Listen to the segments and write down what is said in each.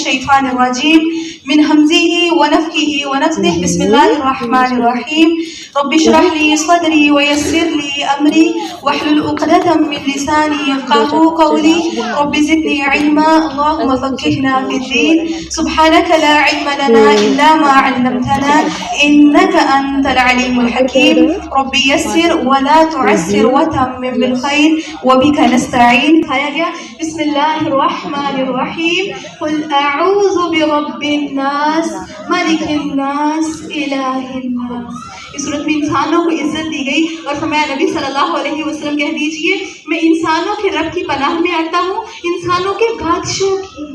الشیطان الرجیم من حمزه ونفخه ونفثه بسم اللہ الرحمن الرحیم رب اشرح لي صدری ويسر لي امری واحلل عقدة من لسانی يفقهوا قولی رب زدنی علما اللهم فقهنا في الدین سبحانك لا علم لنا الا ما علمتنا انك انت العلیم الحکیم رب یسر ولا تعسر وتمم بالخیر وبك نستعین. کھایا گیا بسم اللہ الرحمن الرحیم قل اعوذ برب الناس ملک الناس الہ الناس. اس صورت میں انسانوں کو عزت دی گئی اور فرمایا نبی صلی اللہ علیہ وسلم کہہ دیجئے میں انسانوں کے رب کی پناہ میں آتا ہوں انسانوں کے بادشاہ کی.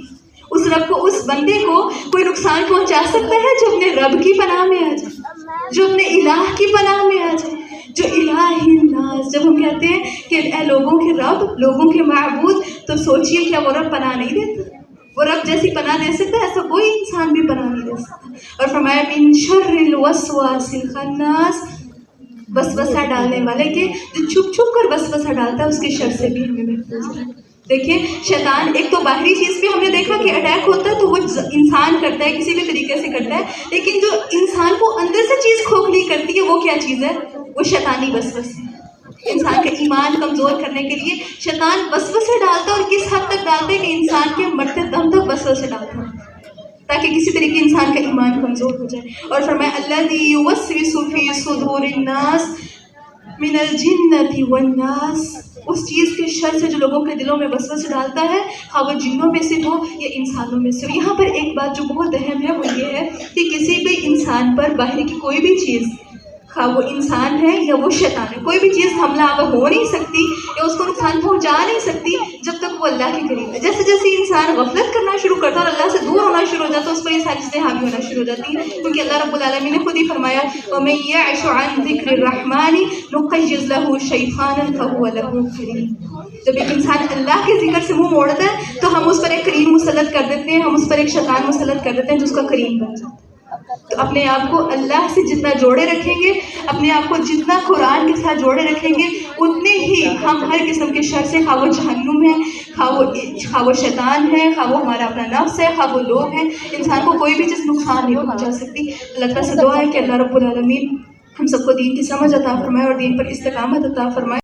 اس رب کو اس بندے کو کوئی نقصان پہنچا سکتا ہے جو اپنے رب کی پناہ میں آ جائے, جو اپنے الہ کی پناہ میں آ جائے, جو الہ الناس. جب ہم کہتے ہیں کہ اے لوگوں کے رب, لوگوں کے معبود, تو سوچئے کیا وہ رب پناہ نہیں دیتا؟ وہ رب جیسی پناہ دے سکتا ہے ایسا کوئی انسان بھی پناہ نہیں دے سکتا. اور فرمایا من شر الوسواس الخناس, وسوسہ ڈالنے والے کے جو چھپ چھپ کر وسوسہ ڈالتا ہے اس کے شر سے بھی ہمیں محفوظ رہنا. دیکھیں شیطان ایک تو باہری چیز پہ ہم نے دیکھا کہ اٹیک ہوتا ہے تو وہ انسان کرتا ہے کسی بھی طریقے سے کرتا ہے, لیکن جو انسان کو اندر سے چیز کھوکھلی کرتی ہے وہ کیا چیز ہے؟ وہ شیطانی وسوسے. انسان کا ایمان کمزور کرنے کے لیے شیطان وسوسے ڈالتا ہے, اور کس حد تک ڈالتا ہے کہ انسان کے مرتے دم تک وسوسے ڈالتا ہے تاکہ کسی طریقے انسان کا ایمان کمزور ہو جائے. اور فرمایا الذی یوسوس فی صدور الناس من الجنۃ والناس, اس چیز کے شر سے جو لوگوں کے دلوں میں وسوسے ڈالتا ہے, خواہ وہ جنوں میں سے ہو یا انسانوں میں سے ہو. یہاں پر ایک بات جو بہت اہم ہے وہ یہ ہے کہ کسی بھی انسان پر باہر کی کوئی بھی چیز, خواہ وہ انسان ہے یا وہ شیطان ہے, کوئی بھی چیز حملہ آور ہو نہیں سکتی یا اس کو نقصان پہنچا نہیں سکتی جب تک وہ اللہ کے قریب ہے. جیسے جیسے انسان غفلت کرنا شروع کرتا ہے اور اللہ سے دور ہونا شروع ہو جاتا ہے اس پر یہ ساری چیزیں حاوی ہونا شروع ہو جاتی ہیں, کیونکہ اللہ رب العالمین نے خود ہی فرمایا وَمَن يَعْشُ عَن ذِكْرِ الرَّحْمَنِ نُقَيِّضْ لَهُ شَيْطَانًا فَهُوَ لَهُ قَرِينٌ. جب ایک انسان اللہ کے ذکر سے منہ موڑتا ہے تو ہم اس پر ایک قرین مسلط کر دیتے ہیں, ہم اس پر ایک شیطان مسلط کر دیتے ہیں جو اس کا قرین بن جاتا ہے. تو اپنے آپ کو اللہ سے جتنا جوڑے رکھیں گے, اپنے آپ کو جتنا قرآن کے ساتھ جوڑے رکھیں گے, اتنے ہی ہم ہر قسم کے شر سے, خواہ وہ جہنم ہے, خواہ وہ شیطان ہے, خواہ وہ ہمارا اپنا نفس ہے, خواہ وہ لوگ ہیں, انسان کو کوئی بھی چیز نقصان نہیں پہنچا سکتی. اللہ تعالیٰ سے دعا ہے کہ اللہ رب العالمین ہم سب کو دین کی سمجھ عطا فرمائے اور دین پر استقامت عطا فرمائے.